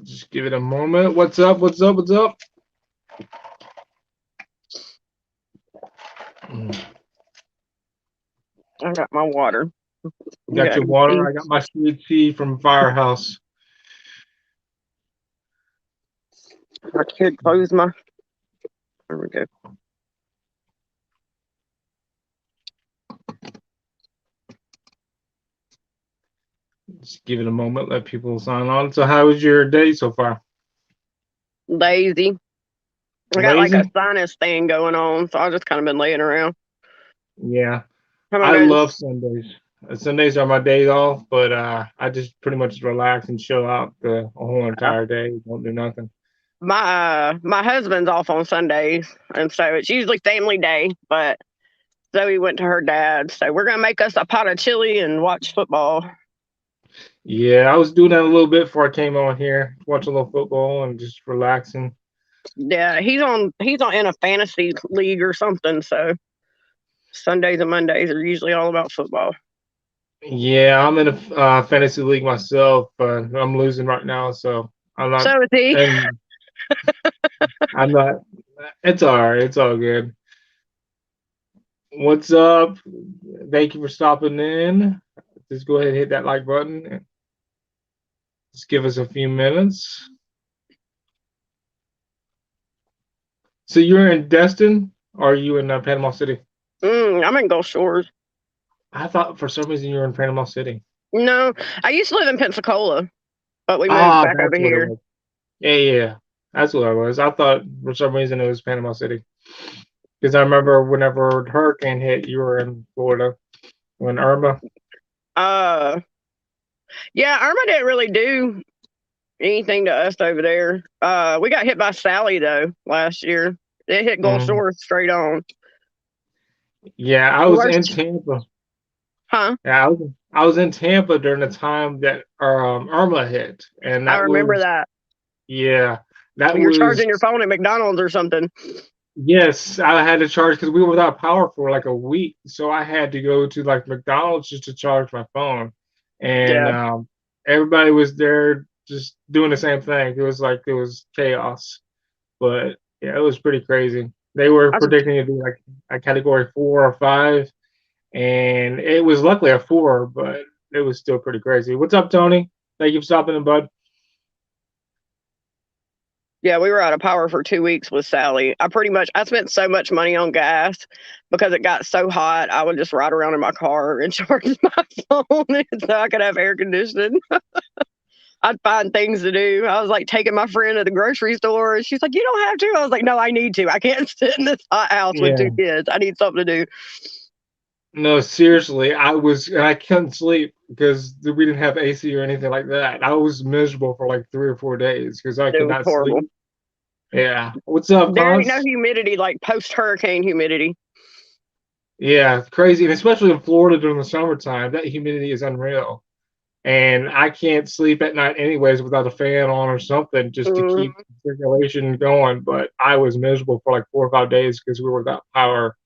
Just give it a moment. What's up? What's up? What's up? Mm. I got my water. You Got got your your water. tea? I got my sweet tea from Firehouse. I could close my. There we go. Just give it a moment. Let people sign on. So, how was your day so far? Lazy. I got like a Lazy? sinus thing going on, so I've just kind of been laying around. Yeah. How about I yours? love Sundays. Sundays are my days off, but I just pretty much relax and chill out the whole Uh, entire day. Don't do nothing. my husband's off on Sundays, and so it's usually family day. But Zoe went to her dad, so we're gonna make us a pot of chili and watch football. Yeah, I was doing that a little bit before I came on here, watch a little football and just relaxing. Yeah, he's on in a fantasy league or something. So Sundays and Mondays are usually all about football. Yeah, I'm in a fantasy league myself, but I'm losing right now, so I'm not. So is he. And I'm not. It's all right. It's all good. What's up? Thank you for stopping in. Just go ahead and hit that like button. Just give us a few minutes. So you're in Destin, or are you in Panama City? I'm in Gulf Shores. I thought for some reason you were in Panama City. No, I used to live in Pensacola, but we moved Ah, back over that's what it here. was. Yeah, yeah, yeah. That's what it was. I thought for some reason it was Panama City because I remember whenever the hurricane hit, you were in Florida when Irma. Uh, yeah, Irma didn't really do anything to us over there. We got hit by Sally though last year. It hit Gulf Mm. Shores straight on. Yeah, I was in Worst, Tampa. huh? Yeah, I was in Tampa during the time that Irma hit, and I that remember was that. yeah, that You're was charging your phone at McDonald's or something. yes. I had to charge because we were without power for like a week, so I had to go to like McDonald's just to charge my phone, and Yeah, everybody was there just doing the same thing. It was like it was chaos, but yeah, it was pretty crazy. They were I, predicting it to be like a category 4 or 5, and it was luckily a 4, but it was still pretty crazy. What's up, Tony? Thank you for stopping in, bud. yeah, we were out of power for 2 weeks with Sally. I spent so much money on gas because it got so hot. I would just ride around in my car and charge my phone so I could have air conditioning. I'd find things to do. I was like taking my friend to the grocery store, and she's like, "You don't have to." I was like, "No, I need to. I can't sit in this hot house with two Yeah. kids. I need something to do." No, seriously, I couldn't sleep because we didn't have AC or anything like that. I was miserable for like 3 or 4 days because I It could was not horrible. sleep. Yeah. What's up, There ain't no Cons? humidity like post hurricane humidity. Yeah, crazy, and especially in Florida during the summertime, that humidity is unreal. And I can't sleep at night anyways without a fan on or something just to keep Mm, circulation going. But I was miserable for like 4 or 5 days because we were without power.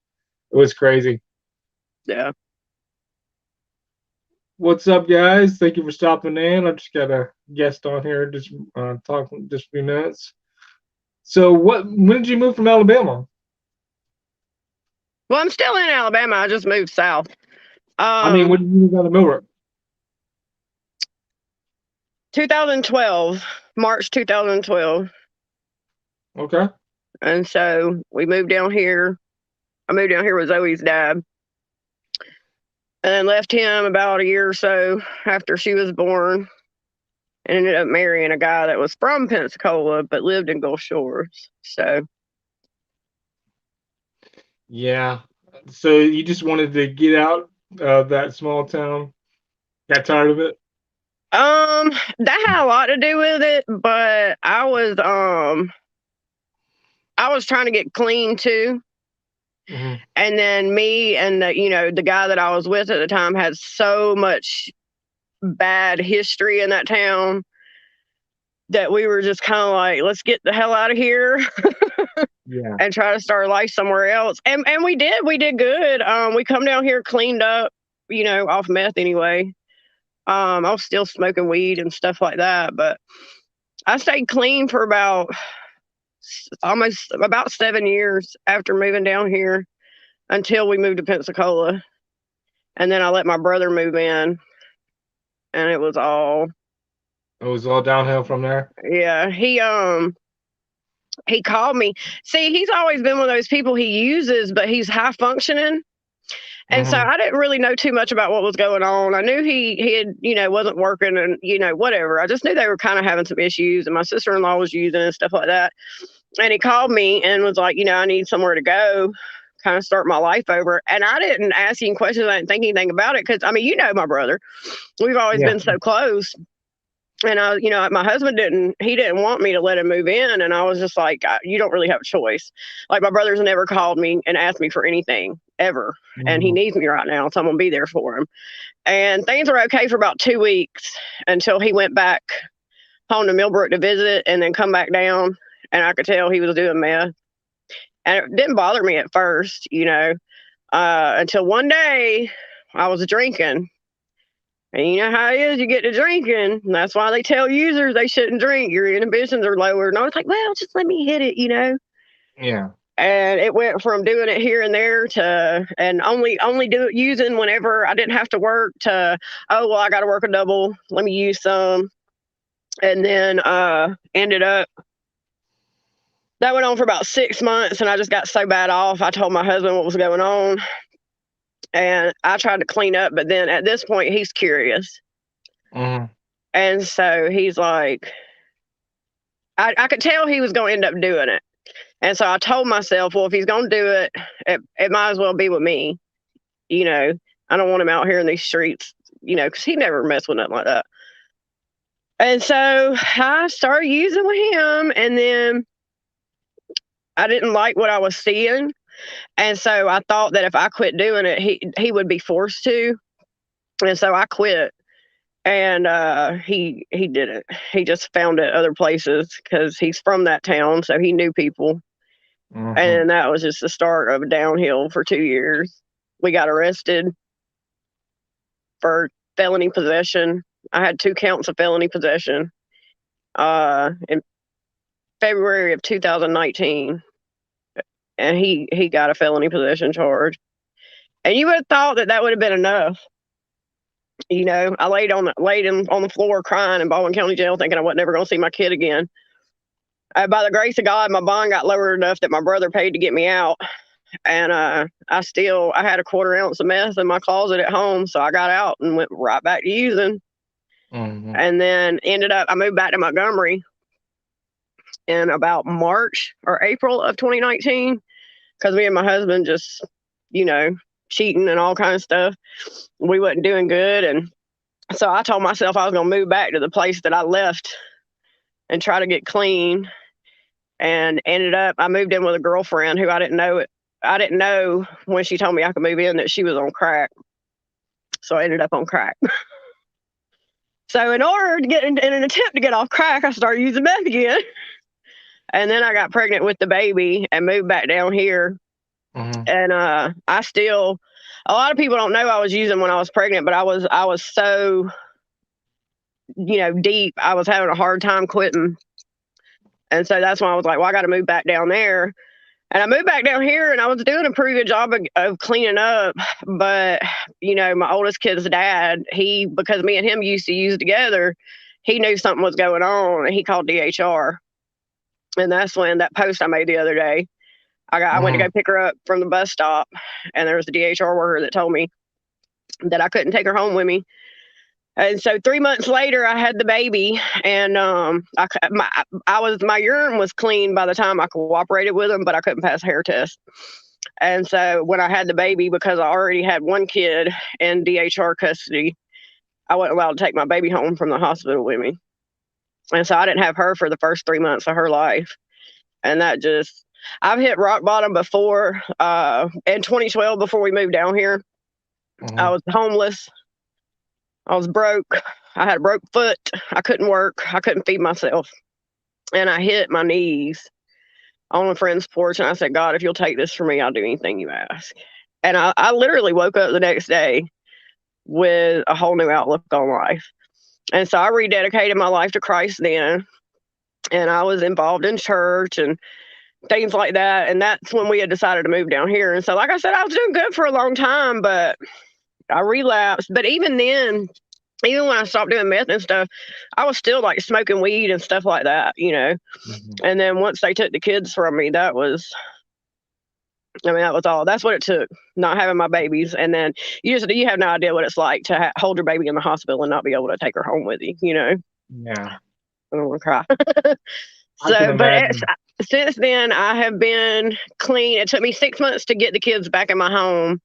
It was crazy. yeah, What's up, guys? Thank you for stopping in. I just got a guest on here, just talking just a few minutes. So, when did you move from Alabama? well, I'm still in Alabama. I just moved south. I mean, Um, when did you move out of Millbrook? 2012, March 2012, Okay. and so we moved down here. I moved down here with Zoe's dad, and then left him about a year or so after she was born, and ended up marrying a guy that was from Pensacola but lived in Gulf Shores. So, Yeah. So you just wanted to get out of that small town? Got tired of it? that had a lot to do with it, but I was trying to get clean too. Hmm. And then me and the guy that I was with at the time had so much bad history in that town that we were just kind of like, let's get the hell out of here Yeah. and try to start life somewhere else. And we did good. We come down here cleaned up, off meth anyway. I was still smoking weed and stuff like that, but I stayed clean for almost about 7 years after moving down here until we moved to Pensacola. And then I let my brother move in, and it was all, It was all downhill from there. yeah. He called me. See, he's always been one of those people he uses, but he's high functioning. And so Hmm. I didn't really know too much about what was going on. I knew he had, wasn't working and, whatever. I just knew they were kind of having some issues, and my sister-in-law was using and stuff like that. And he called me and was like, I need somewhere to go, kind of start my life over. And I didn't ask him questions. I didn't think anything about it because, I mean, my brother. We've always Yeah. been so close. And my husband he didn't want me to let him move in. And I was just like, you don't really have a choice. Like, my brother's never called me and asked me for anything ever. And he Hmm. needs me right now. So I'm going to be there for him. And things were okay for about 2 weeks until he went back home to Millbrook to visit and then come back down. And I could tell he was doing meth. And it didn't bother me at first, until one day I was drinking. And you know how it is, you get to drinking. And that's why they tell users they shouldn't drink. Your inhibitions are lower. And I was like, well, just let me hit it. Yeah. And it went from doing it here and there to and only do it using whenever I didn't have to work to, oh well, I gotta work a double. Let me use some. And then ended up that went on for about 6 months, and I just got so bad off. I told my husband what was going on, and I tried to clean up. But then at this point, he's curious, Hmm. and so he's like, I could tell he was going to end up doing it. And so I told myself, well, if he's going to do it, it might as well be with me. You know, I don't want him out here in these streets, because he never messed with nothing like that. And so I started using with him, and then I didn't like what I was seeing. And so I thought that if I quit doing it, he would be forced to. And so I quit. And he didn't. He just found it other places because he's from that town, so he knew people. Hmm. And that was just the start of a downhill for 2 years. We got arrested for felony possession. I had 2 counts of felony possession in February of 2019, and he got a felony possession charge. And you would have thought that would have been enough. I laid on the floor crying in Baldwin County Jail, thinking I wasn't ever going to see my kid again. By the grace of God, my bond got lowered enough that my brother paid to get me out, and I had a quarter ounce of meth in my closet at home, so I got out and went right back to using. Hmm. And then I moved back to Montgomery in about March or April of 2019 because me and my husband just, you know, cheating and all kind of stuff. We wasn't doing good, and so I told myself I was going to move back to the place that I left and try to get clean. And I moved in with a girlfriend who I didn't know it. I didn't know when she told me I could move in that she was on crack. So I ended up on crack. So in order to in an attempt to get off crack, I started using meth again. And then I got pregnant with the baby and moved back down here. Hmm. And a lot of people don't know I was using when I was pregnant, but I was so, deep. I was having a hard time quitting. And so that's why I was like, well, I got to move back down there. And I moved back down here, and I was doing a pretty good job of cleaning up. But, my oldest kid's dad, because me and him used to use together, he knew something was going on, and he called DHR. And that's when that post I made the other day, I went to Hmm. go pick her up from the bus stop, and there was a DHR worker that told me that I couldn't take her home with me. And so 3 months later, I had the baby, and my urine was clean by the time I cooperated with him, but I couldn't pass a hair test. And so when I had the baby, because I already had one kid in DHR custody, I wasn't allowed to take my baby home from the hospital with me. And so I didn't have her for the first 3 months of her life. And I've hit rock bottom before. In 2012, before we moved down here, I Hmm. was homeless. I was broke. I had a broke foot. I couldn't work. I couldn't feed myself. And I hit my knees on a friend's porch, and I said, God, if you'll take this from me, I'll do anything you ask. And I literally woke up the next day with a whole new outlook on life. And so I rededicated my life to Christ then. and I was involved in church and things like that. And that's when we had decided to move down here. And so, like I said, I was doing good for a long time, but I relapsed. But even then, even when I stopped doing meth and stuff, I was still like smoking weed and stuff like that, you know. Mhm. And then once they took the kids from me, I mean, that was all. That's what it took, not having my babies. And then you have no idea what it's like to hold your baby in the hospital and not be able to take her home with you, you know. Yeah, I don't want to cry. I can So, but imagine. since then, I have been clean. It took me 6 months to get the kids back in my home.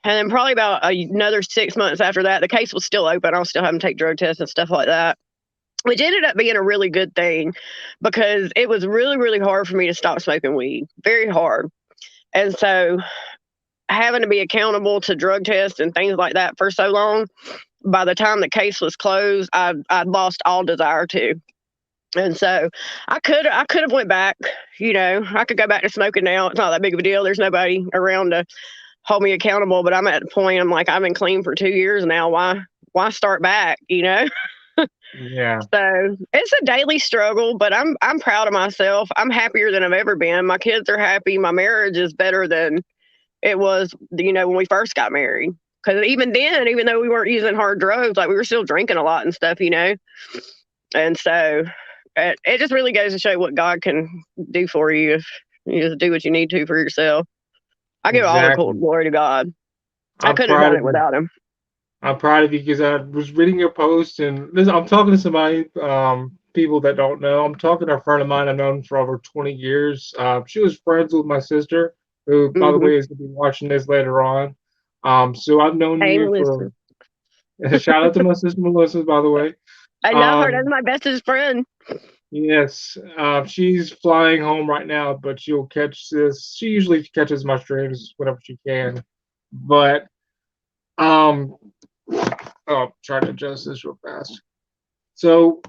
And then probably about another 6 months after that, the case was still open. I was still having to take drug tests and stuff like that, which ended up being a really good thing because it was really, really hard for me to stop smoking weed. Very hard. And so having to be accountable to drug tests and things like that for so long, by the time the case was closed, I'd lost all desire to. And so I could have went back, you know, I could go back to smoking now. It's not that big of a deal. There's nobody around to hold me accountable, but I'm at the point I'm like, I've been clean for 2 years now. Why start back, you know? Yeah, So it's a daily struggle, but I'm proud of myself. I'm happier than I've ever been. My kids are happy. My marriage is better than it was, you know, when we first got married. Because even then, even though we weren't using hard drugs, like we were still drinking a lot and stuff, you know. And so it just really goes to show what God can do for you if you just do what you need to for yourself. I give all the exactly. glory to God. I I'm couldn't have proud done of it you. without him. I'm proud of you because I was reading your post and I'm talking to somebody, people that don't know. I'm talking to a friend of mine I've known for over 20 years. She was friends with my sister, who, by the Hmm. way, is going to be watching this later on. So I've known Hey, you for, Melissa. shout out to my sister Melissa, by the way. I know her. That's Um, my bestest friend. yes, she's flying home right now, but she'll catch this. She usually catches my streams whenever she can. But, um, oh, trying to adjust this real fast. So,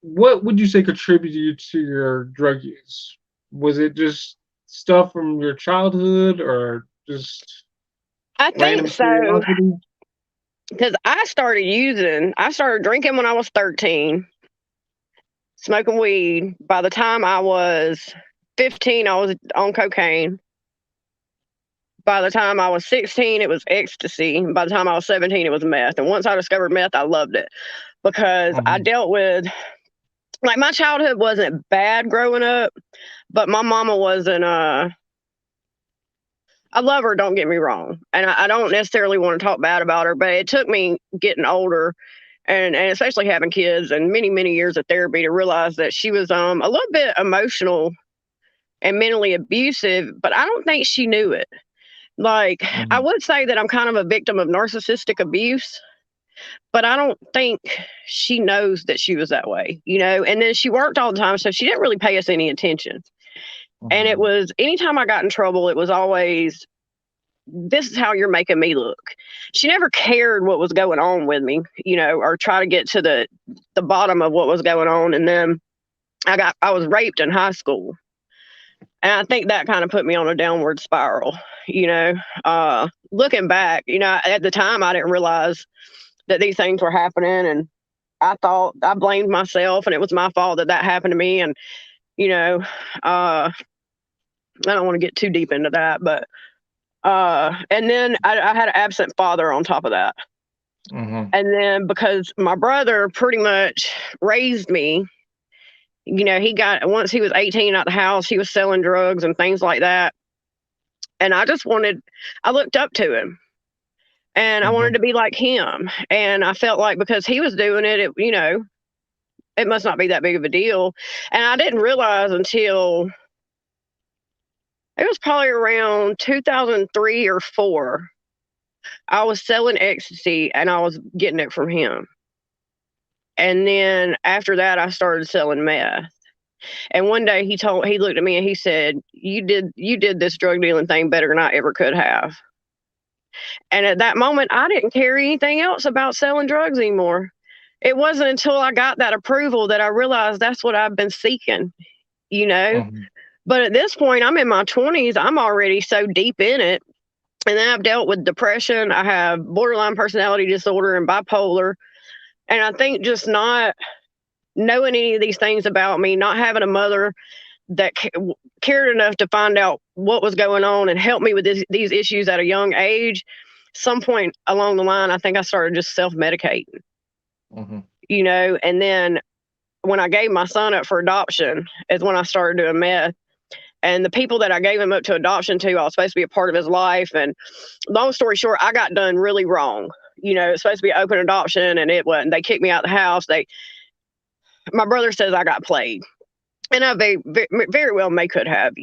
what would you say contributed to your drug use? Was it just stuff from your childhood or just I think random so curiosity? because I started drinking when I was 13, smoking weed. By the time I was 15, I was on cocaine. By the time I was 16, it was ecstasy. By the time I was 17, it was meth. And once I discovered meth, I loved it because I Mhm, dealt with, like, my childhood wasn't bad growing up, but my mama wasn't, I love her, don't get me wrong. And I don't necessarily want to talk bad about her, but it took me getting older and especially having kids and many, many years of therapy to realize that she was a little bit emotional and mentally abusive, but I don't think she knew it. Like, I mhm, would say that I'm kind of a victim of narcissistic abuse, but I don't think she knows that she was that way, you know? And then she worked all the time, so she didn't really pay us any attention. And it mhm, was anytime I got in trouble, it was always, this is how you're making me look. She never cared what was going on with me, you know, or try to get to the bottom of what was going on. And then I was raped in high school. And I think that kind of put me on a downward spiral, you know. Looking back, you know, at the time I didn't realize that these things were happening, and I thought I blamed myself and it was my fault that that happened to me. And you know, I don't want to get too deep into that, but and then I had an absent father on top of that. mhm, And then because my brother pretty much raised me, you know, he got, once he was 18 out the house, he was selling drugs and things like that. And I looked up to him and I wanted mhm. to be like him. And I felt like because he was doing it, you know, it must not be that big of a deal. And I didn't realize until it was probably around 2003 or 4. I was selling ecstasy and I was getting it from him. And then after that, I started selling meth. And one day he looked at me and he said, you did this drug dealing thing better than I ever could have. And at that moment, I didn't care anything else about selling drugs anymore. It wasn't until I got that approval that I realized that's what I've been seeking, you know? Mhm. But at this point, I'm in my 20s. I'm already so deep in it. And then I've dealt with depression. I have borderline personality disorder and bipolar. And I think just not knowing any of these things about me, not having a mother that cared enough to find out what was going on and help me with these issues at a young age, some point along the line, I think I started just self medicating, Mm-hmm. and then when I gave my son up for adoption is when I started doing meth. And the people that I gave him up to adoption to, I was supposed to be a part of his life. And long story short, I got done really wrong. It's supposed to be open adoption, and it wasn't. They kicked me out of the house. My brother says I got played, and I very well may could have.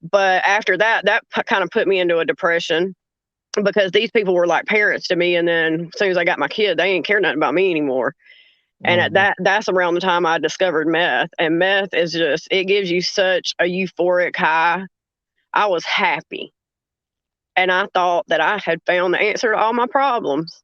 But after that, kind of put me into a depression because these people were like parents to me. And then as soon as I got my kid, they ain't care nothing about me anymore. And at Mm-hmm. that's around the time I discovered meth. And meth is just, it gives you such a euphoric high. I was happy. And I thought that I had found the answer to all my problems.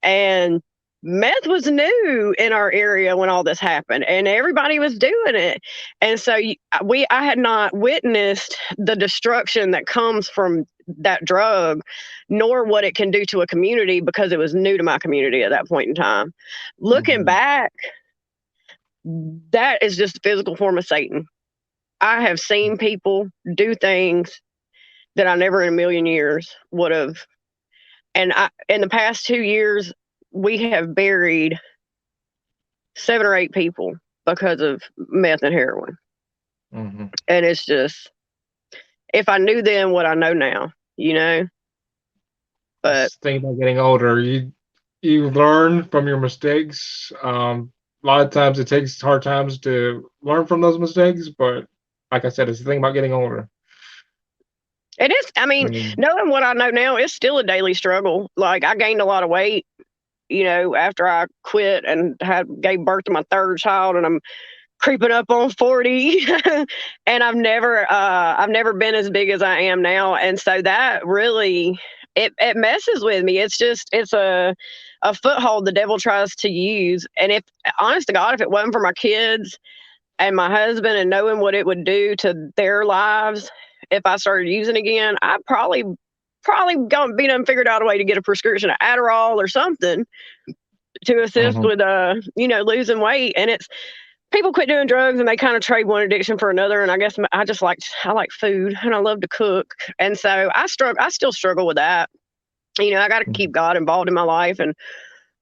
And meth was new in our area when all this happened, and everybody was doing it. And so I had not witnessed the destruction that comes from that drug, nor what it can do to a community, because it was new to my community at that point in time. Looking Mm-hmm. back, that is just a physical form of Satan. I have seen people do things that I never in a million years would have. And in the past 2 years, we have buried 7 or 8 people because of meth and heroin. Mm-hmm. And it's just, if I knew then what I know now, but That's the thing about getting older. You learn from your mistakes. A lot of times it takes hard times to learn from those mistakes, but like I said, it's the thing about getting older. it is, I mean, Mm-hmm. knowing what I know now, it's still a daily struggle. Like, I gained a lot of weight, after I quit and gave birth to my third child, and I'm creeping up on 40. And I've never been as big as I am now. And so that really, it messes with me. It's a foothold the devil tries to use. And if, honest to God, if it wasn't for my kids and my husband and knowing what it would do to their lives if I started using again, I probably gonna be done figured out a way to get a prescription of Adderall or something to assist Mm-hmm. with losing weight. And it's, people quit doing drugs and they kind of trade one addiction for another. And I guess I like food and I love to cook. And so I still struggle with that. I got to keep God involved in my life and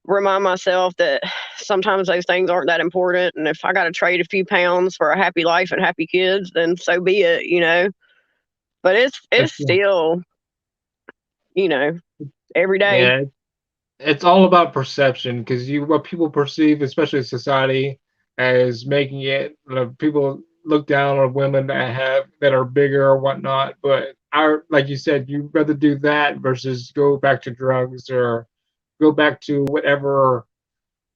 remind myself that sometimes those things aren't that important. And if I got to trade a few pounds for a happy life and happy kids, then so be it. But it's still, you know, every day. Yeah, it's all about perception because what people perceive, especially society, as making it. People look down on women that are bigger or whatnot, but like you said, you'd rather do that versus go back to drugs or go back to whatever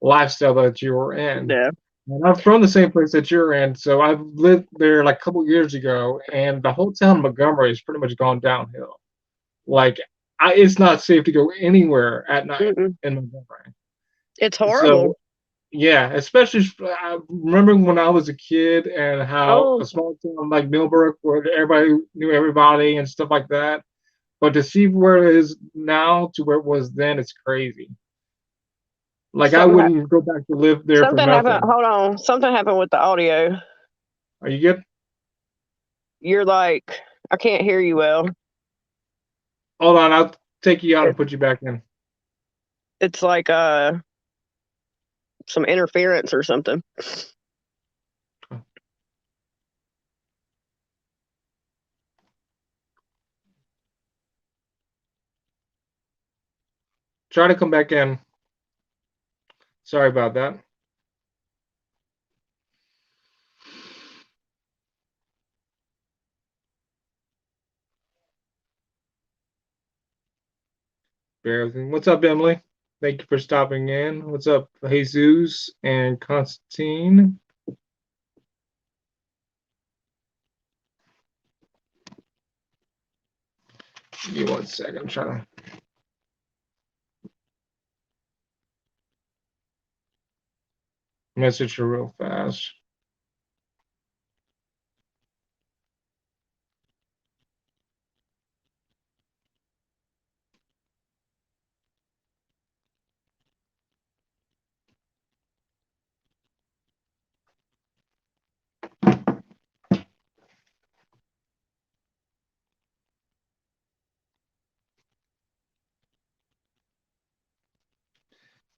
lifestyle that you were in. Yeah. And I'm from the same place that you're in, so I've lived there like a couple years ago, and the whole town of Montgomery has pretty much gone downhill. Like, it's not safe to go anywhere at night Mm-mm. in Montgomery. It's horrible. So yeah, especially I remember when I was a kid and how Oh, a small town like Millbrook where everybody knew everybody and stuff like that. But to see where it is now to where it was then, it's crazy. Like I something wouldn't go back to live there for something happened. nothing. Hold on. Something happened with the audio. Are you good? You're like, I can't hear you well. Hold on, I'll take you out and It, put you back in. it's like some interference or something. Try to come back in. Sorry about that. Bear with me. What's up, Emily? Thank you for stopping in. What's up, Jesus and Constantine? Give me 1 second. I'm trying to message her real fast.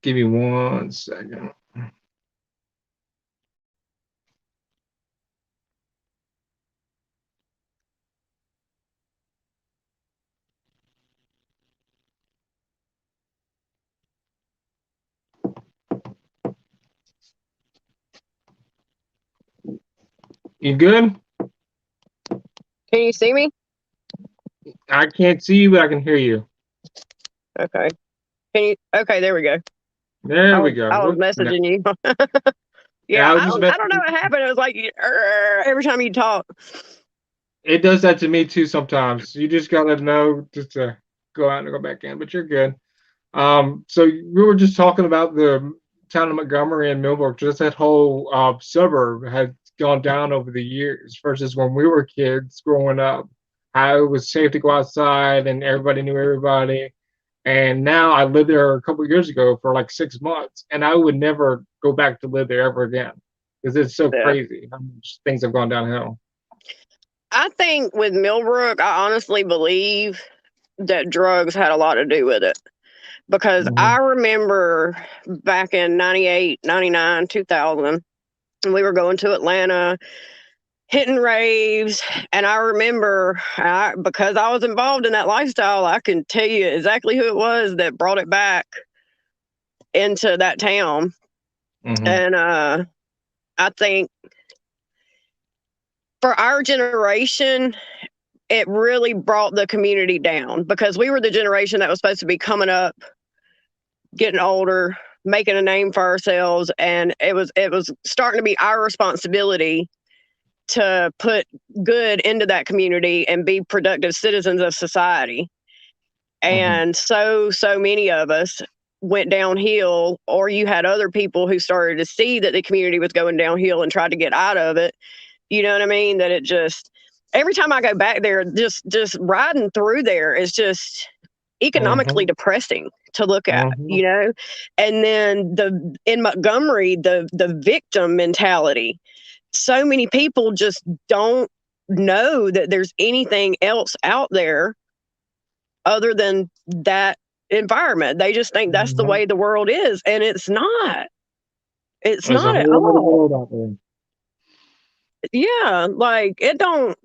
Give me 1 second. You good? Can you see me? I can't see you, but I can hear you. Okay. Can you? Okay, there we go. There we go. I was Whoops, no. messaging you. Yeah, Yeah, I was I just don't know what happened. It was like every time you talk. it does that to me too sometimes. You just gotta know just to go out and go back in, but you're good. So we were just talking about the town of Montgomery and Millbrook. Just that whole suburb had gone down over the years versus when we were kids growing up. How it was safe to go outside and everybody knew everybody. And now I lived there a couple of years ago for like 6 months, and I would never go back to live there ever again because it's so Yeah. crazy how much things have gone downhill. I think with Millbrook, I honestly believe that drugs had a lot to do with it because Mm-hmm. I remember back in 98, 99, 2000, we were going to Atlanta hitting raves. And I remember because I was involved in that lifestyle, I can tell you exactly who it was that brought it back into that town. Mm-hmm. And I think for our generation, it really brought the community down because we were the generation that was supposed to be coming up, getting older, making a name for ourselves, and it was starting to be our responsibility to put good into that community and be productive citizens of society. Mm-hmm. And so many of us went downhill, or you had other people who started to see that the community was going downhill and tried to get out of it. You know what I mean? That it just every time I go back there, just riding through there is just economically Mm-hmm. depressing to look at, Mm-hmm. And then the in Montgomery, the victim mentality. So many people just don't know that there's anything else out there other than that environment. They just think that's the Mm-hmm. way the world is, and it's not. It's There's a not at whole other all. world out there. Yeah, like it don't.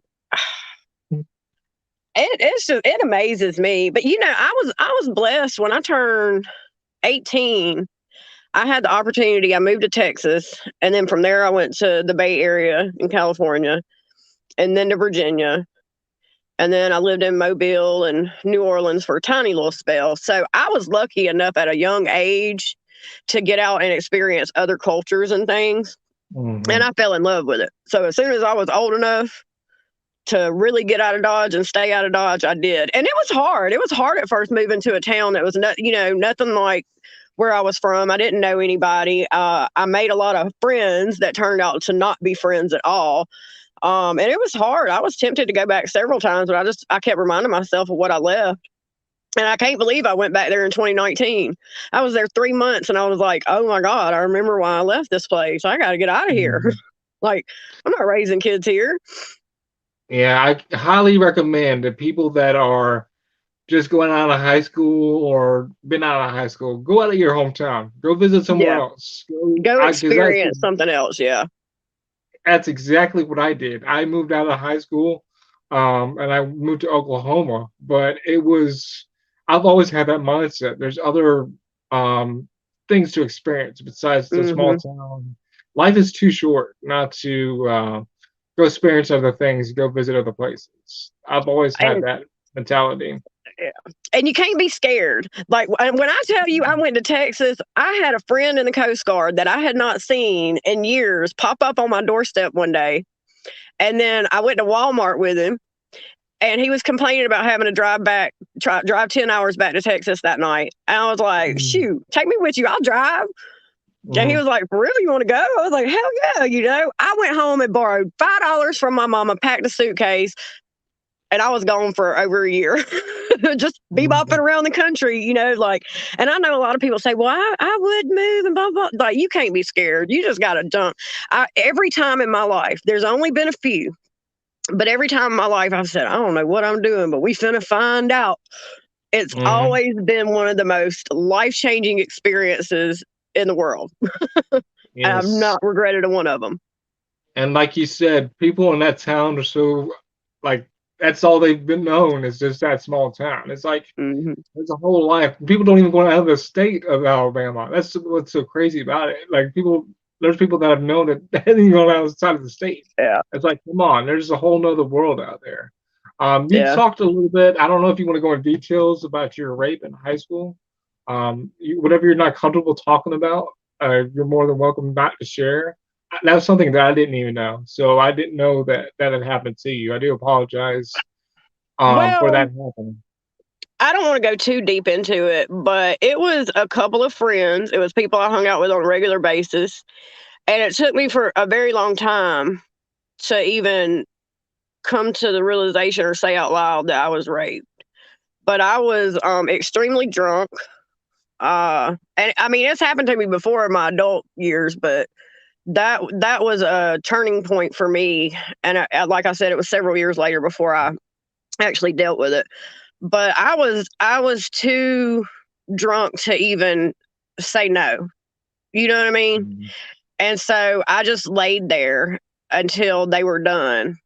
It's just it amazes me. But I was blessed when I turned 18. I had the opportunity. I moved to Texas, and then from there I went to the Bay Area in California, and then to Virginia, and then I lived in Mobile and New Orleans for a tiny little spell. So I was lucky enough at a young age to get out and experience other cultures and things, and Mm-hmm. I fell in love with it. So as soon as I was old enough to really get out of Dodge and stay out of Dodge, I did. And it was hard. It was hard at first moving to a town that was nothing like where I was from. I didn't know anybody. I made a lot of friends that turned out to not be friends at all. And it was hard. I was tempted to go back several times, but I kept reminding myself of what I left. And I can't believe I went back there in 2019. I was there 3 months and I was like, oh my God, I remember why I left this place. I got to get out of here. Mm-hmm. Like, I'm not raising kids here. Yeah, I highly recommend that people that are just going out of high school or been out of high school, go out of your hometown, go visit somewhere Yeah. else. Go, Go because experience something else. Yeah. that's exactly what I did. I moved out of high school, and I moved to Oklahoma. But I've always had that mindset. There's other um, things to experience besides the small Hmm. town. Life is too short not to go experience other things, go visit other places. I've always had And that mentality. yeah. And you can't be scared. Like when I tell you I went to Texas, I had a friend in the Coast Guard that I had not seen in years pop up on my doorstep one day. And then I went to Walmart with him, and he was complaining about having to drive 10 hours back to Texas that night. And I was like, Mm-hmm. shoot, take me with you. I'll drive. And he Mm-hmm. was like, really, you want to go? I was like, hell yeah. I went home and borrowed $5 from my mama, packed a suitcase, and I was gone for over a year. Just bebopping around the country, and I know a lot of people say, well, I would move and blah, blah. Like, you can't be scared. You just got to jump. Every time in my life, there's only been a few, but every time in my life I've said, I don't know what I'm doing, but we finna find out. It's Hmm. always been one of the most life-changing experiences in the world. And I've Yes. not regretted a one of them. And like you said, people in that town are so like that's all they've been known is just that small town. It's like Mhm. there's a whole life. People don't even go out of the state of Alabama. That's what's so crazy about it. Like there's people that have known that they didn't even go outside of the state. Yeah. It's like, come on, there's a whole nother world out there. You Yeah. talked a little bit. I don't know if you want to go into details about your rape in high school. Whatever you're not comfortable talking about, you're more than welcome not to share. That's something that I didn't even know. So I didn't know that that had happened to you. I do apologize for Well, that happening. I don't want to go too deep into it, but it was a couple of friends. It was people I hung out with on a regular basis. And it took me for a very long time to even come to the realization or say out loud that I was raped. But I was extremely drunk. And I mean, it's happened to me before in my adult years, but that was a turning point for me. And like I said, it was several years later before I actually dealt with it. But I was too drunk to even say no. You know what I mean? Mhm. And so I just laid there until they were done.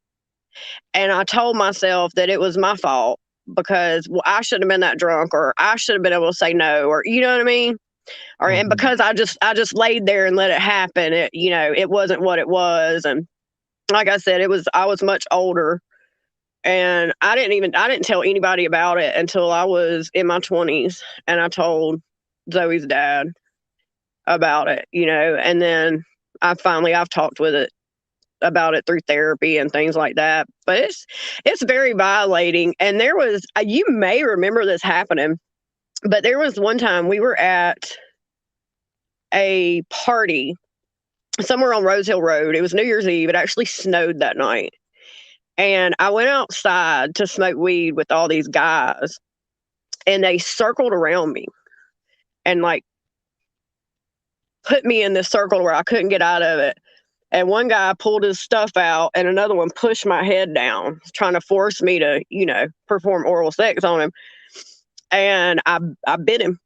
And I told myself that it was my fault because well, I shouldn't have been that drunk or I should have been able to say no or you know what I mean? Or and Mhm. because I just laid there and let it happen, it wasn't what it was. And like I said, I was much older and I didn't tell anybody about it until I was in my 20s and I told Zoe's dad about it, and then I've talked with it about it through therapy and things like that. But it's very violating. And there was you may remember this happening, but there was one time we were at a party somewhere on Rose Hill Road. It was New Year's Eve. It actually snowed that night. And I went outside to smoke weed with all these guys, and they circled around me and like put me in this circle where I couldn't get out of it. And one guy pulled his stuff out, and another one pushed my head down, trying to force me to perform oral sex on him. And I bit him,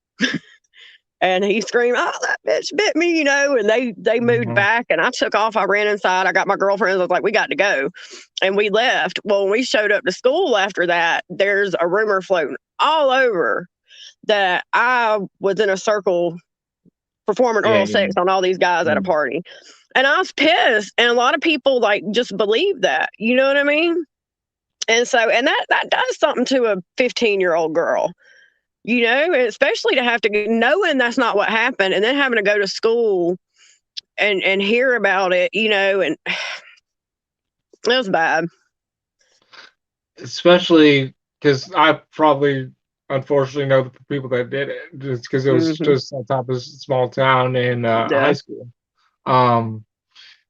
and he screamed, "Oh, that bitch bit me!" And they moved Mhm. back, and I took off. I ran inside. I got my girlfriends. I was like, "We got to go," and we left. Well, when we showed up to school after that, there's a rumor floating all over that I was in a circle performing Yeah, oral yeah, sex on all these guys at a yeah. party. And I was pissed. And a lot of people like just believe that. You know what I mean? And so, and that does something to a 15-year-old girl, and especially to have to knowing that's not what happened and then having to go to school and hear about it, and it was bad. Especially because I probably unfortunately know the people that did it just because it was Hmm. just on top of a small town in high Yeah. school. Um,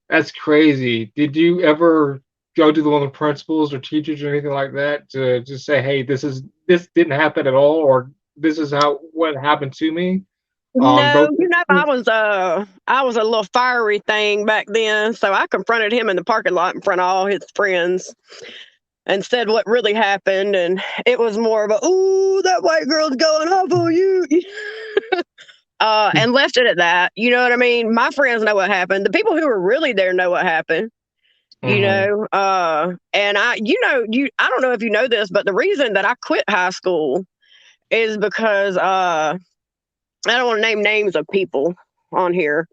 that's crazy. Did you ever go to the one of the principals or teachers or anything like that to just say, "Hey, this didn't happen at all," or "This is how what happened to me"? On No, both I instances. was I was a little fiery thing back then, so I confronted him in the parking lot in front of all his friends and said what really happened. And it was more of a, ooh, that white girl's going off on you. And left it at that. You know what I mean? My friends know what happened. The people who were really there know what happened. Hmm. And I don't know if you know this, but the reason that I quit high school is because I don't want to name names of people on here,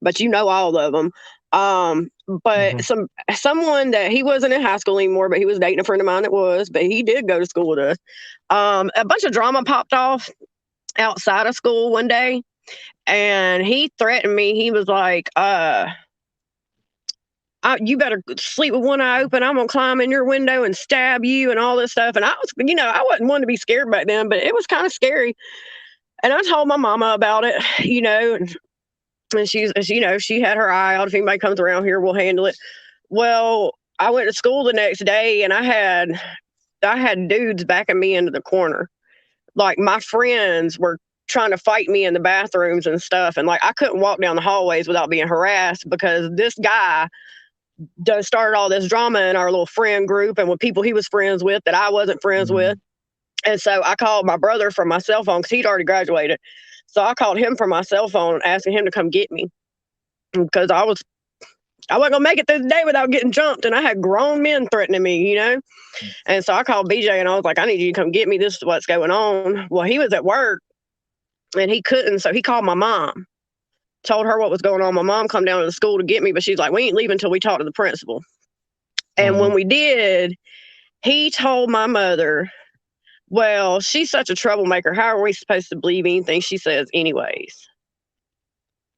but you know all of them. But Hmm. someone that he wasn't in high school anymore, but he was dating a friend of mine that was, but he did go to school with us. A bunch of drama popped off outside of school one day, and he threatened me. He was like, you better sleep with one eye open. I'm gonna climb in your window and stab you and all this stuff. And I wasn't one to be scared back then, but it was kind of scary. And I told my mama about it, and she had her eye out. If anybody comes around here, we'll handle it. Well, I went to school the next day, and I had dudes backing me into the corner. Like my friends were trying to fight me in the bathrooms and stuff, and like I couldn't walk down the hallways without being harassed because this guy started all this drama in our little friend group and with people he was friends with that I wasn't friends with. And so I called my brother from my cell phone because he'd already graduated. So I called him from my cell phone asking him to come get me because I wasn't gonna make it through the day without getting jumped, and I had grown men threatening me, you know. And so I called BJ and I was like, I need you to come get me. This is what's going on. Well, he was at work and he couldn't, so he called my mom, told her what was going on. My mom come down to the school to get me, but she's like, we ain't leaving until we talk to the principal. And when we did, he told my mother, well, she's such a troublemaker. How are we supposed to believe anything she says, anyways?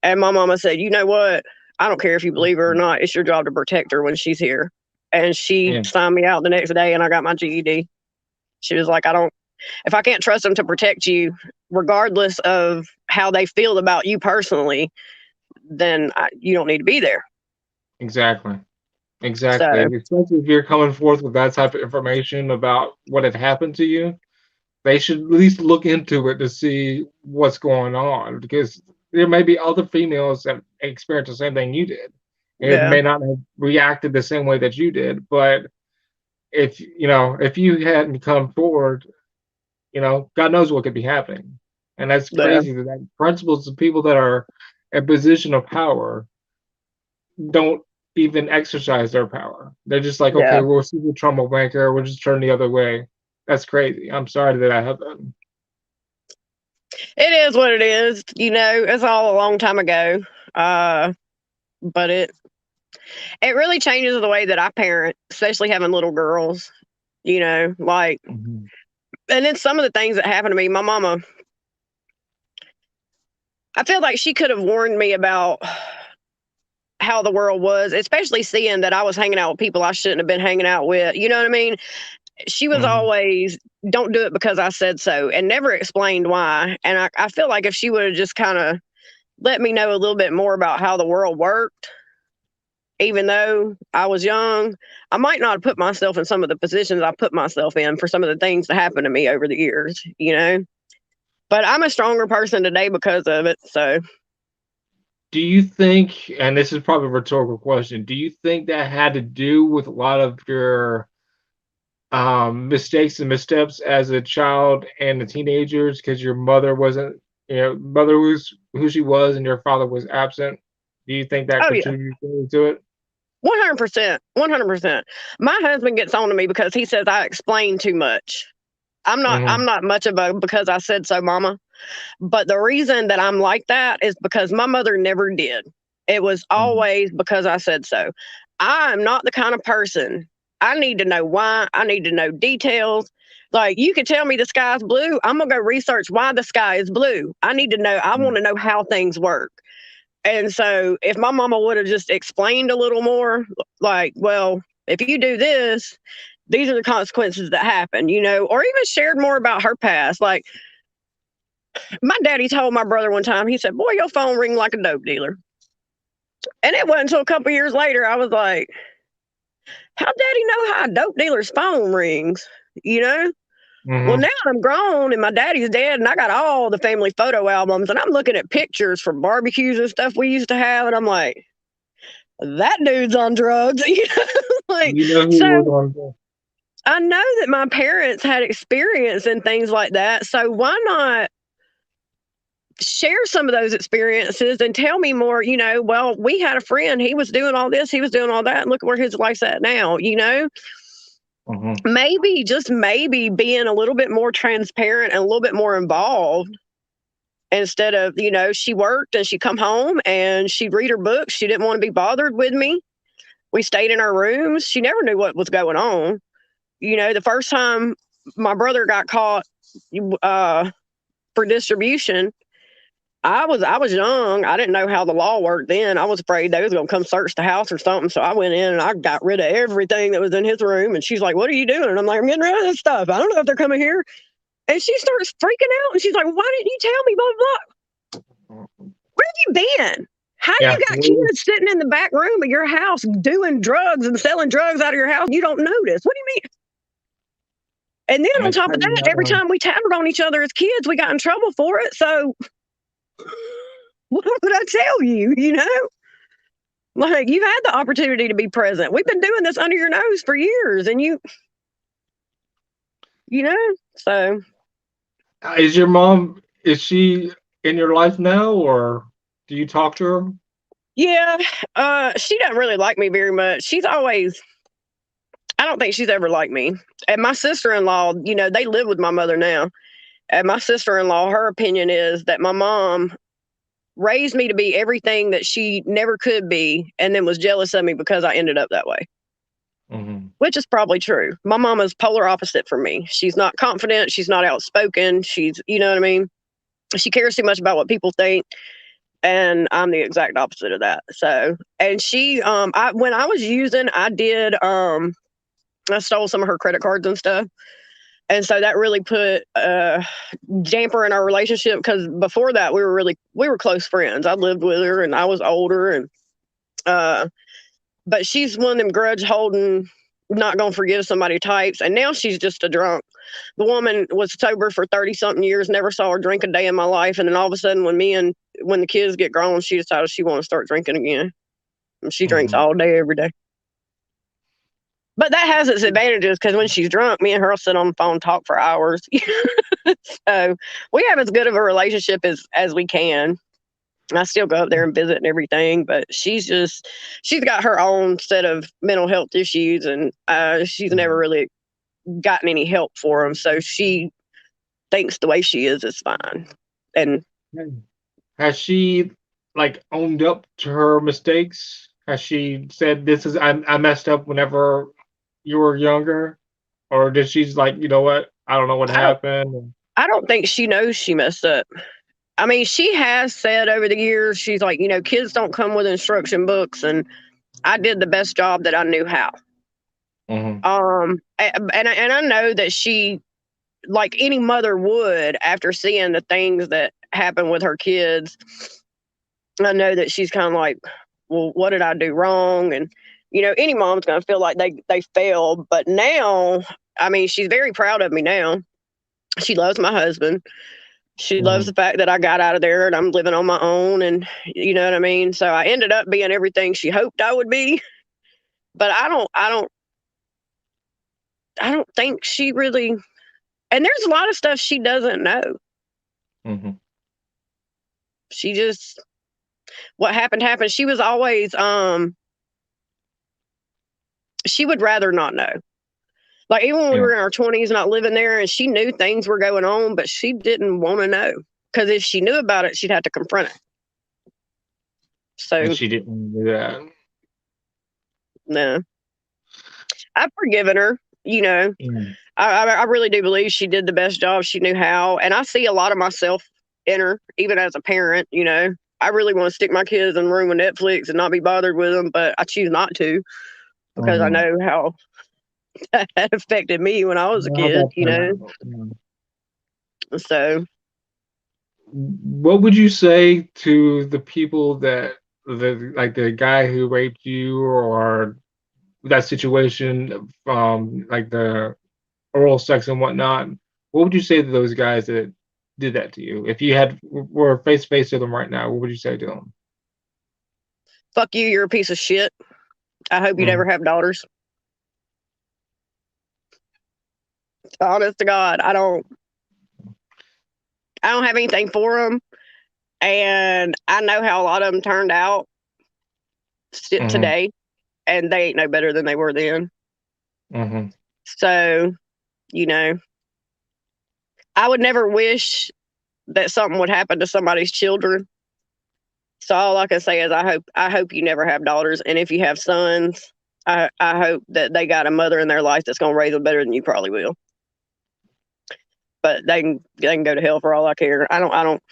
And my mama said, you know what? I don't care if you believe her or not. It's your job to protect her when she's here. And she signed me out the next day and I got my GED. She was like, if I can't trust them to protect you, regardless of how they feel about you personally, then you don't need to be there. Exactly. Exactly. So, especially if you're coming forth with that type of information about what had happened to you, they should at least look into it to see what's going on, because there may be other females that experience the same thing you did. It may not have reacted the same way that you did, but if you hadn't come forward, God knows what could be happening. And that's crazy that principals and people that are in a position of power don't even exercise their power. They're just like, okay, we'll see the troublemaker, we'll just turn the other way. That's crazy. I'm sorry that I happened. It is what it is. It's all a long time ago. But it really changes the way that I parent, especially having little girls, like, and then some of the things that happened to me, my mama, I feel like she could have warned me about how the world was, especially seeing that I was hanging out with people I shouldn't have been hanging out with. You know what I mean? She was always, don't do it because I said so, and never explained why. And I feel like if she would have just kind of let me know a little bit more about how the world worked, even though I was young, I might not have put myself in some of the positions I put myself in for some of the things that happened to me over the years, But I'm a stronger person today because of it, so. Do you think, and this is probably a rhetorical question, do you think that had to do with a lot of your mistakes and missteps as a child and the teenagers, because your mother wasn't, mother was who she was and your father was absent? Do you think that contributed to it? 100%. 100%. My husband gets on to me because he says I explain too much. I'm not much of a because I said so mama. But the reason that I'm like that is because my mother never did. It was always because I said so. I'm not the kind of person. I need to know why. I need to know details. Like, you could tell me the sky's blue. I'm going to go research why the sky is blue. I need to know. I want to know how things work. And so if my mama would have just explained a little more, like, well, if you do this, these are the consequences that happen, or even shared more about her past. Like, my daddy told my brother one time, he said, boy, your phone ring like a dope dealer. And it wasn't until a couple years later, I was like, how daddy know how a dope dealer's phone rings? Well, now I'm grown and my daddy's dead and I got all the family photo albums and I'm looking at pictures from barbecues and stuff we used to have. And I'm like, that dude's on drugs. Like, so I know that my parents had experience in things like that. So why not share some of those experiences and tell me more, well, we had a friend, he was doing all this, he was doing all that, and look where his life's at now, Maybe, just maybe being a little bit more transparent and a little bit more involved instead of, she worked and she'd come home and she'd read her books. She didn't want to be bothered with me. We stayed in our rooms. She never knew what was going on. The first time my brother got caught for distribution, I was young. I didn't know how the law worked then. I was afraid they was going to come search the house or something. So I went in and I got rid of everything that was in his room. And she's like, what are you doing? And I'm like, I'm getting rid of this stuff. I don't know if they're coming here. And she starts freaking out. And she's like, why didn't you tell me? Blah, blah, blah. Where have you been? How you got kids sitting in the back room of your house doing drugs and selling drugs out of your house? You don't notice. What do you mean? And then on top of that, every time we tattled on each other as kids, we got in trouble for it. So what would I tell you, Like, you've had the opportunity to be present. We've been doing this under your nose for years, and So, Is your mom, is she in your life now, or do you talk to her? yeah, she doesn't really like me very much. She's always, I don't think she's ever liked me. And my sister in law, they live with my mother now. And my sister in law, her opinion is that my mom raised me to be everything that she never could be, and then was jealous of me because I ended up that way. Hmm. Which is probably true. My mama's polar opposite from me. She's not confident. She's not outspoken. She's, you know what I mean? She cares too much about what people think. And I'm the exact opposite of that. So, and she, when I was using, I stole some of her credit cards and stuff. And so that really put a damper in our relationship, because before that we were close friends. I lived with her and I was older, and uh but she's one of them grudge holding, not gonna forgive somebody types, and now she's just a drunk. The woman was sober for 30 something years, never saw her drink a day in my life, and then all of a sudden when the kids get grown, she decided she want to start drinking again. And she drinks Hmm. all day every day. But that has its advantages, because when she's drunk, me and her will sit on the phone and talk for hours. So we have as good of a relationship as we can. I still go up there and visit and everything, but she's got her own set of mental health issues, and she's never really gotten any help for them. So she thinks the way she is fine. And Has she like owned up to her mistakes? Has she said this is I messed up whenever you were younger? Or did she's like, you know what? I don't know what I don't happened. I don't think she knows she messed up. I mean, she has said over the years, she's like, kids don't come with instruction books, and I did the best job that I knew how. Hmm. And I know that she, like any mother would, after seeing the things that happen with her kids, I know that she's kind of like, well, what did I do wrong? And any mom's gonna feel like they failed. But now, I mean, she's very proud of me now. She loves my husband. She loves Hmm. the fact that I got out of there and I'm living on my own, and you know what I mean? So I ended up being everything she hoped I would be. But I don't think she really, and there's a lot of stuff she doesn't know. Hmm. She just, what happened. She was always she would rather not know. Like, even when we Yeah. were in our 20s not living there, and she knew things were going on, but she didn't want to know, because if she knew about it, she'd have to confront it. And So she didn't do that. no, I've forgiven her. You know, Yeah. I really do believe she did the best job she knew how, and I see a lot of myself in her, even as a parent. I really want to stick my kids in the room with Netflix and not be bothered with them, but I choose not to, because I Hmm. know how that affected me when I was a How kid. about that? Yeah. So What would you say to the people that the guy who raped you, or that situation, like the oral sex and whatnot? What would you say to those guys that did that to you? If you were face to face with them right now, what would you say to them? fuck you, you're a piece of shit. I hope you never Mm, have daughters. Honest to God, I don't have anything for them, and I know how a lot of them turned out mm, today, and they ain't no better than they were then. mm, So, you know, I would never wish that something would happen to somebody's children. So all I can say is I hope you never have daughters, and if you have sons, I hope that they got a mother in their life that's gonna raise them better than you probably will. But they can go to hell for all I care. I don't.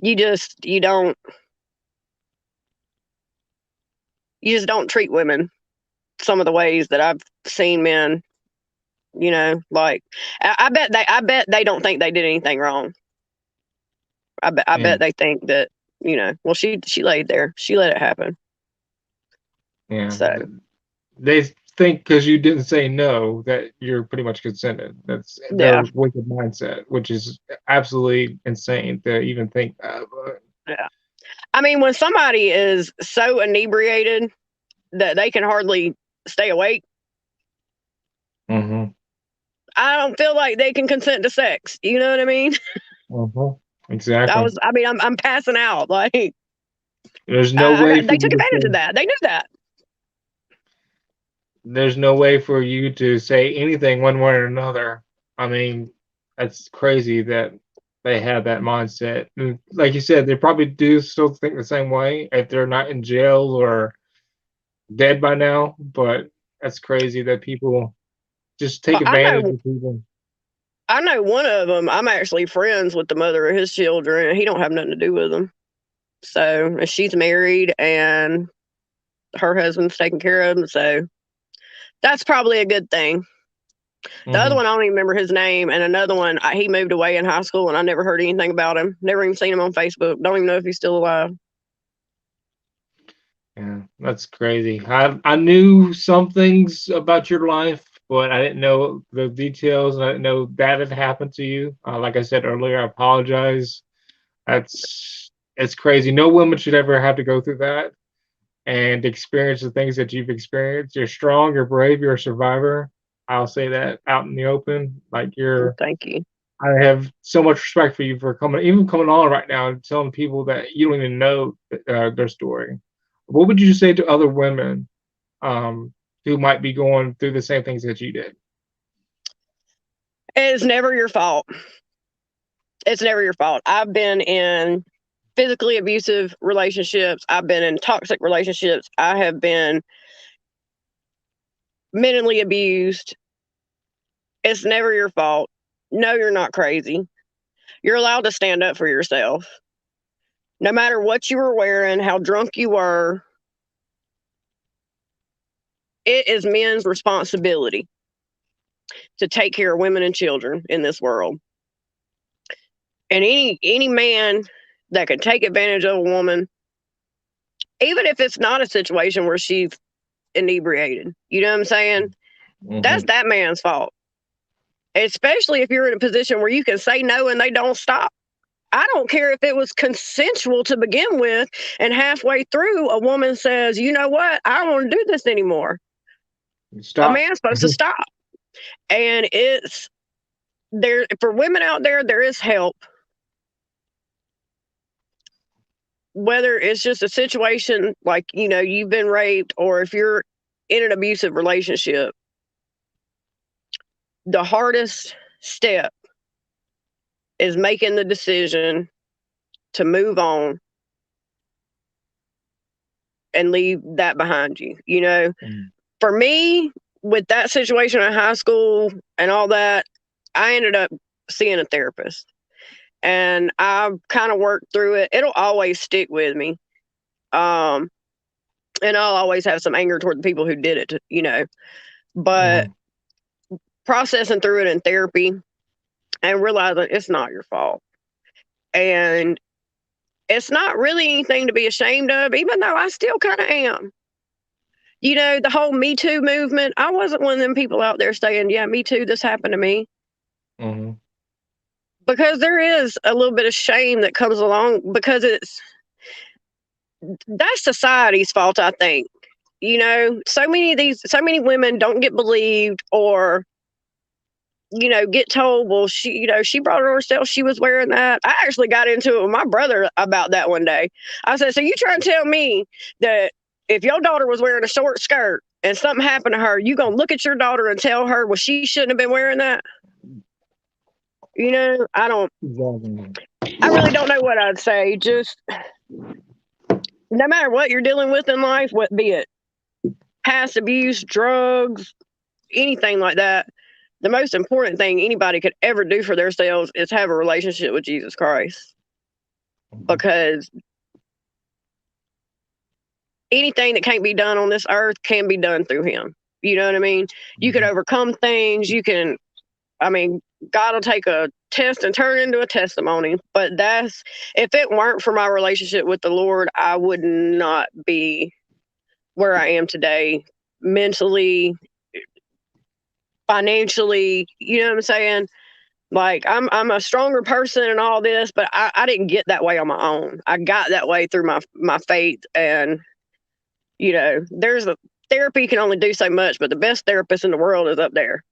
You just don't treat women some of the ways that I've seen men. Like, I bet they don't think they did anything wrong. I bet yeah, they think that, well, she laid there, she let it happen. yeah. So They think because you didn't say no that you're pretty much consented. That's yeah, their wicked mindset, which is absolutely insane to even think that. But yeah. I mean, when somebody is so inebriated that they can hardly stay awake, hmm. I don't feel like they can consent to sex. You know what I mean? Uh-huh. Exactly. I'm passing out. Like, There's no way for they you took to advantage of say. that. They knew that. There's no way for you to say anything one way or another. I mean, that's crazy that they have that mindset. And like you said, they probably do still think the same way if they're not in jail or dead by now. But that's crazy that people just take Well, advantage of people. I know one of them. I'm actually friends with the mother of his children, and he don't have nothing to do with them. So she's married, and her husband's taking care of him. So that's probably a good thing. The other Hmm. one, I don't even remember his name, and another one, he moved away in high school, and I never heard anything about him. Never even seen him on Facebook. Don't even know if he's still alive. Yeah, that's crazy. I knew some things about your life, but I didn't know the details. And I didn't know that had happened to you. Like I said earlier, I apologize. That's it's crazy. No woman should ever have to go through that and experience the things that you've experienced. You're strong, you're brave, you're a survivor. I'll say that out in the open. Like Thank you. I have so much respect for you for even coming on right now and telling people that you don't even know their story. What would you say to other women who might be going through the same things that you did? It's never your fault. It's never your fault. I've been in physically abusive relationships. I've been in toxic relationships. I have been mentally abused. It's never your fault. No, you're not crazy. You're allowed to stand up for yourself. No matter what you were wearing, how drunk you were, it is men's responsibility to take care of women and children in this world. And any man that can take advantage of a woman, even if it's not a situation where she's inebriated, you know what I'm saying? That's Hmm. that man's fault. Especially if you're in a position where you can say no and they don't stop. I don't care if it was consensual to begin with, and halfway through, a woman says, "You know what? I don't want to do this anymore." A Stop. man's supposed to stop. And it's there for women out there, there is help. Whether it's just a situation like, you've been raped, or if you're in an abusive relationship, the hardest step is making the decision to move on and leave that behind you. For me, with that situation in high school and all that, I ended up seeing a therapist, and I kind of worked through it. It'll always stick with me. Um, and I'll always have some anger toward the people who did it. But Hmm. processing through it in therapy and realizing it's not your fault. And it's not really anything to be ashamed of, even though I still kind of am. The whole Me Too movement, I wasn't one of them people out there saying, yeah, me too, this happened to me. Hmm. Because there is a little bit of shame that comes along, because that's society's fault, I think. So many women don't get believed, or get told, well, she brought it on herself, she was wearing that. I actually got into it with my brother about that one day. I said, so you trying to tell me that if your daughter was wearing a short skirt and something happened to her, you gonna look at your daughter and tell her, well, she shouldn't have been wearing that? Exactly. I really don't know what I'd say. Just no matter what you're dealing with in life, what be it past abuse, drugs, anything like that, the most important thing anybody could ever do for themselves is have a relationship with Jesus Christ. Hmm. Because anything that can't be done on this earth can be done through him. You know what I mean? You can overcome things. God will take a test and turn it into a testimony. But if it weren't for my relationship with the Lord, I would not be where I am today, mentally, financially. You know what I'm saying? Like, I'm a stronger person and all this, but I didn't get that way on my own. I got that way through my faith. And there's a therapy can only do so much, but the best therapist in the world is up there.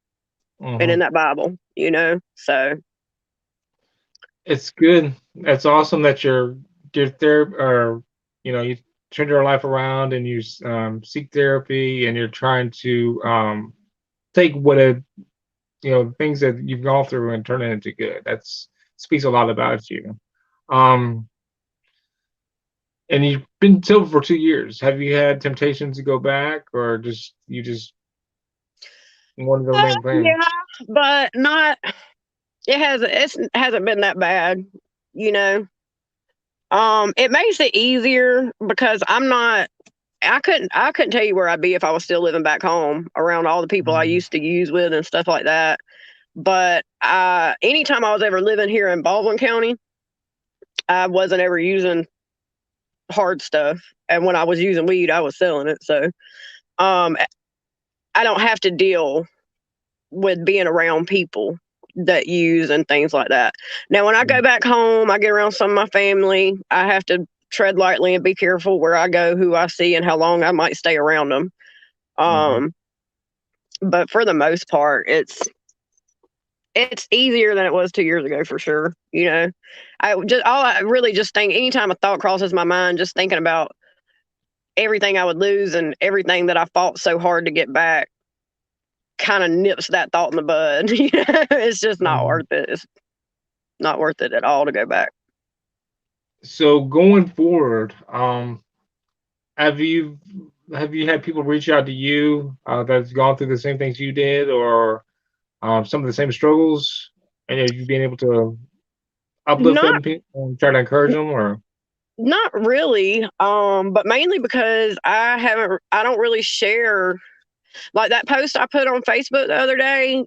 and in Mhm. that Bible, you know. So It's good. It's awesome that you're there, or you turn your life around and you seek therapy, and you're trying to take what it things that you've gone through and turn it into good. That's speaks a lot about you. Um, and you've been sober for 2 years. Have you had temptations to go back, or just wanted to remain yeah, clean? but not. It hasn't been that bad, you know. It makes it easier because I'm not. I couldn't tell you where I'd be if I was still living back home around all the people I Mhm. used to use with and stuff like that. But anytime I was ever living here in Baldwin County, I wasn't ever using hard stuff. And when I was using weed, I was selling it. So um, I don't have to deal with being around people that use and things like that. Now, when I go back home, I get around some of my family. I have to tread lightly and be careful where I go, who I see, and how long I might stay around them. Mhm. Um, but for the most part, it's easier than it was 2 years ago for sure. You know, I really just think anytime a thought crosses my mind, just thinking about everything I would lose and everything that I fought so hard to get back kind of nips that thought in the bud. You know, it's just not Mhm. worth it. It's not worth it at all to go back. So going forward, have you have you had people reach out to you that's gone through the same things you did, or some of the same struggles, and have you been able to uplift Not them and try to encourage them, or? not really. But mainly because I don't really share like that post I put on Facebook the other day.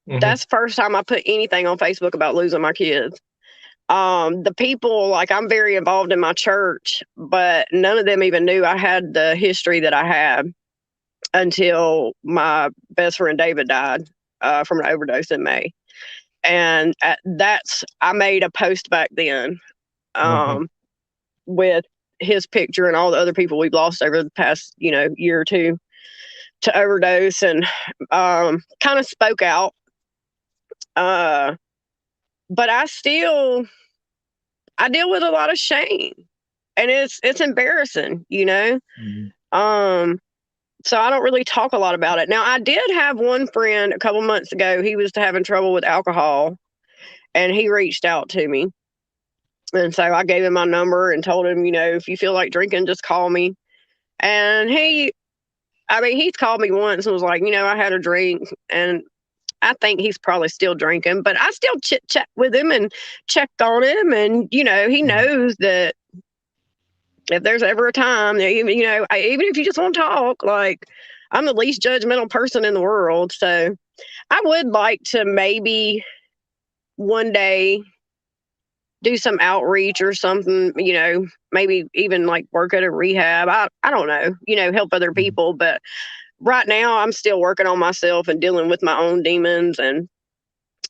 Hmm. That's the first time I put anything on Facebook about losing my kids. The people, like, I'm very involved in my church, but none of them even knew I had the history that I had until my best friend David died from an overdose in May. And I made a post back then Hmm. um, with his picture and all the other people we've lost over the past, year or two to overdose, and kind of spoke out. Uh, but I deal with a lot of shame, and it's embarrassing, you know. Hmm. Um, so I don't really talk a lot about it. Now, I did have one friend a couple months ago. He was having trouble with alcohol, and he reached out to me. And so I gave him my number and told him, if you feel like drinking, just call me. And I mean, he's called me once and was like, I had a drink. And I think he's probably still drinking, but I still chit chat with him and check on him. And, he knows that if there's ever a time that even if you just want to talk, like, I'm the least judgmental person in the world. So I would like to maybe one day do some outreach or something, maybe even like work at a rehab. I don't know, help other people. But right now I'm still working on myself and dealing with my own demons, and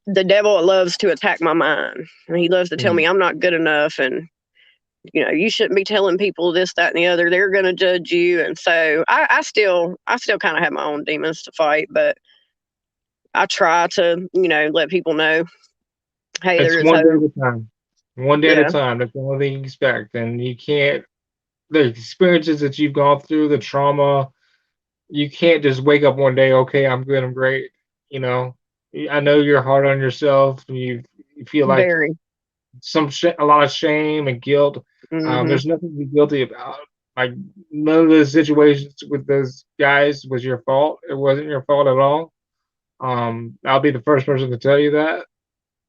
the devil loves to attack my mind. And he loves to tell me Hmm. I'm not good enough, and you shouldn't be telling people this, that, and the other. They're going to judge you. And so I still kind of have my own demons to fight, but I try to, let people know, hey, there It's is one day hope. at a time. One day at a Yeah, time. That's the only thing you expect, and you can't. The experiences that you've gone through, the trauma, you can't just wake up one day, okay, I'm good, I'm great. You know, I know you're hard on yourself. You feel like very. a lot of shame and guilt. Hmm. There's nothing to be guilty about. Like, none of the situations with those guys was your fault. It wasn't your fault at all. I'll be the first person to tell you that.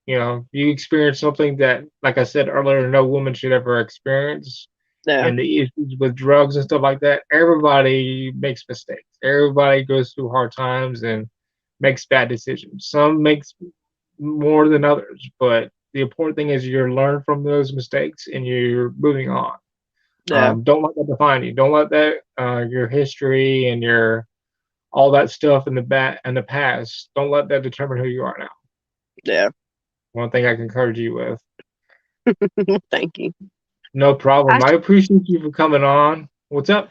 You experienced something that, like I said earlier, no woman should ever experience. Yeah, And the issues with drugs and stuff like that, everybody makes mistakes. Everybody goes through hard times and makes bad decisions. Some makes more than others, but the important thing is you learn from those mistakes and you're moving on. yeah, Don't let that define you. Don't let that your history and your all that stuff in the past. Don't let that determine who you are now. yeah. One thing I can encourage you with. Thank you. No I problem. I appreciate you for coming on. What's up?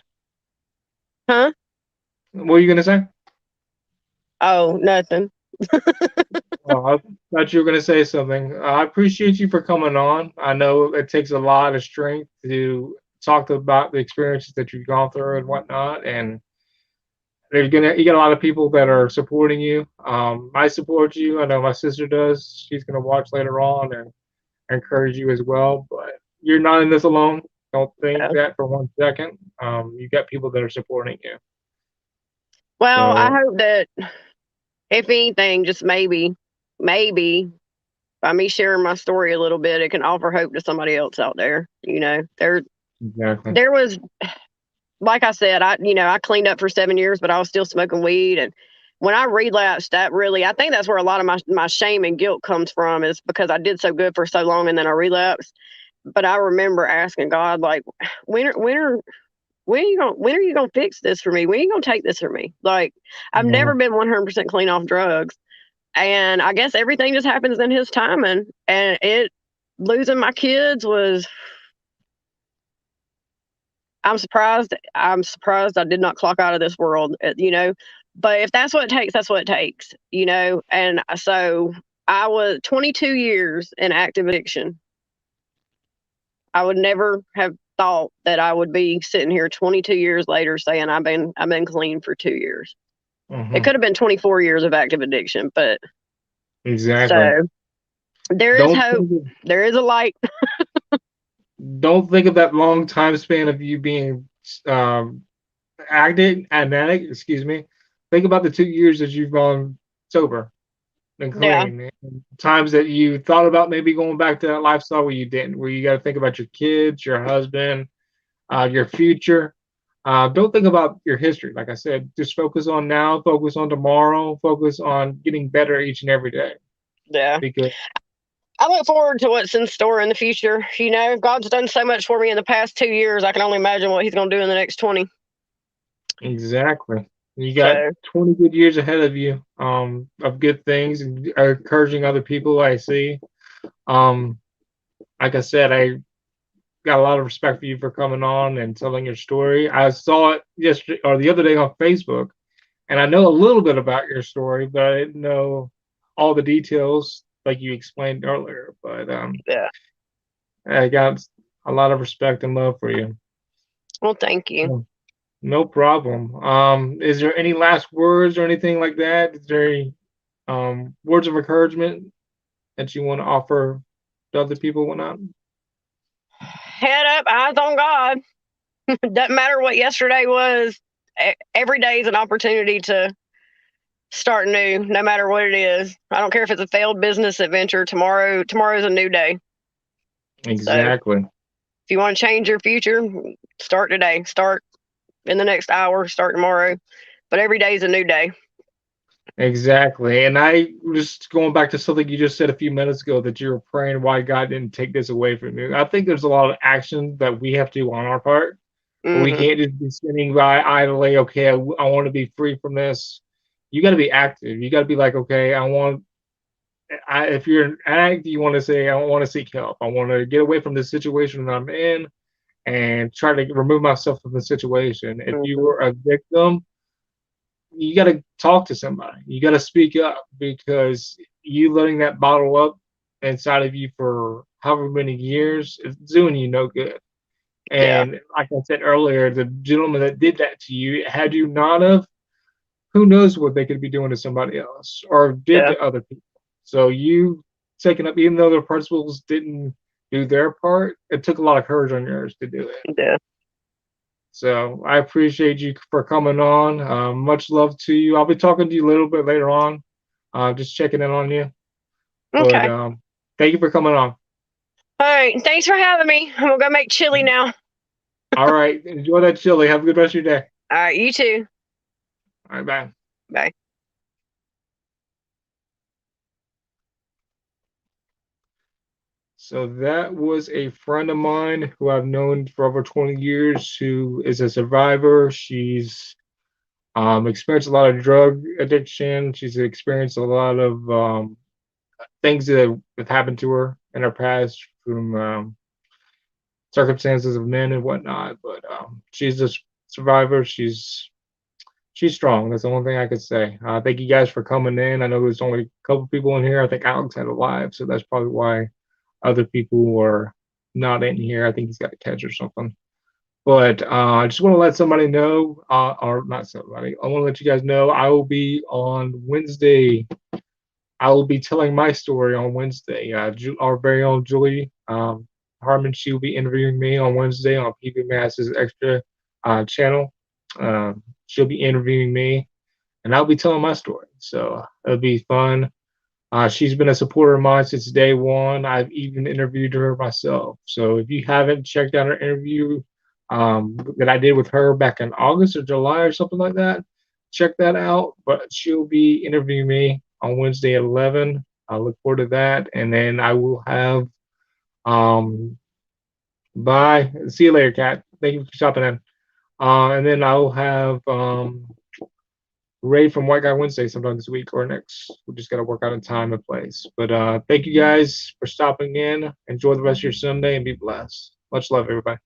Huh? What are you gonna say? Oh, nothing. I thought you were going to say something. I appreciate you for coming on. I know it takes a lot of strength to talk about the experiences that you've gone through and whatnot. And you got a lot of people that are supporting you. I support you. I know my sister does. She's going to watch later on and encourage you as well. But you're not in this alone. Don't think Yeah. that for 1 second. You got people that are supporting you. Well, I So hope that if anything, just maybe by me sharing my story a little bit, it can offer hope to somebody else out there. exactly. There was, like I said, I cleaned up for 7 years, but I was still smoking weed. And when I relapsed, I think that's where a lot of my shame and guilt comes from, is because I did so good for so long and then I relapsed. But I remember asking God, like, when are you gonna fix this for me? When are you gonna take this from me? Like, I've never Mhm. been 100% clean off drugs, and I guess everything just happens in His timing. And it losing my kids was, I'm surprised. I'm surprised I did not clock out of this world. But if that's what it takes, that's what it takes. And so I was 22 years in active addiction. I would never have thought that I would be sitting here 22 years later saying I've been clean for 2 years. It Mhm. could have been 24 years of active addiction, but Exactly. so there is Don't hope. think of, There is a light. don't think of that long time span of you being um, addict. Excuse me. Think about the 2 years that you've gone sober and Yeah. clean. And times that you thought about maybe going back to that lifestyle where you didn't, where you got to think about your kids, your husband, your future. Don't think about your history. Like I said, just focus on now, focus on tomorrow, focus on getting better each and every day. Yeah. Because I look forward to what's in store in the future. God's done so much for me in the past 2 years. I can only imagine what He's going to do in the next 20. exactly. You got So, 20 good years ahead of you of good things and encouraging other people. I see. Um, like I said, I got a lot of respect for you for coming on and telling your story. I saw it yesterday or the other day on Facebook, and I know a little bit about your story, but I didn't know all the details like you explained earlier. But yeah. I got a lot of respect and love for you. Well, thank you. No no problem. Is there any last words or anything like that? Is there any words of encouragement that you want to offer to other people? Whatnot? Head up, eyes on God. Doesn't matter what yesterday was. Every day is an opportunity to start new, no matter what it is. I don't care if it's a failed business adventure. Tomorrow's a new day. So if Exactly. you want to change your future, start today. Start in the next hour. Start tomorrow. But every day is a new day. Exactly. And I was going back to something you just said a few minutes ago that you were praying why God didn't take this away from you. I think there's a lot of action that we have to do on our part. We Hmm. can't just be sitting by idly, okay, I want to be free from this. You got to be active. You got to be like, okay, if you're an addict, you want to say, I want to seek help. I want to get away from this situation that I'm in and try to remove myself from the situation. If you Hmm. were a victim, you got to talk to somebody. You got to speak up because you letting that bottle up inside of you for however many years is doing you no good. Yeah. And like I said earlier, the gentleman that did that to you, had you not have, who knows what they could be doing to somebody else or did Yeah. to other people. So you taking up, even though the principals didn't do their part, it took a lot of courage on yours to do it. Yeah. So I appreciate you for coming on. Much love to you. I'll be talking to you a little bit later on, just checking in on you. But Okay. thank you for coming on. All right. Thanks for having me. I'm gonna go make chili now. All right. Enjoy that chili. Have a good rest of your day. All right. You too. All right. Bye. Bye. So that was a friend of mine who I've known for over 20 years who is a survivor. She's experienced a lot of drug addiction. She's experienced a lot of things that have happened to her in her past from circumstances of men and whatnot. But she's a survivor. She's she's strong. That's the only thing I could say. Thank you guys for coming in. I know there's only a couple people in here. I think Alex had a live, so that's probably why other people were not in here. I think he's got a catch or something. But I just want to let somebody know, or not somebody. I want to let you guys know I will be on Wednesday. I will be telling my story on Wednesday. Our very own Julie Harmon, she will be interviewing me on Wednesday on PB Mass's extra channel. She'll be interviewing me, and I'll be telling my story. So it'll be fun. She's been a supporter of mine since day one. I've even interviewed her myself. So if you haven't checked out her interview that I did with her back in August or July or something like that, check that out. But she'll be interviewing me on Wednesday at 11. I look forward to that. And then I will have, bye. See you later, Kat. Thank you for stopping in. And then I'll have Ray from White Guy Wednesday sometime this week or next. We just got to work out a time and place. But thank you guys for stopping in. Enjoy the rest of your Sunday and be blessed. Much love, everybody.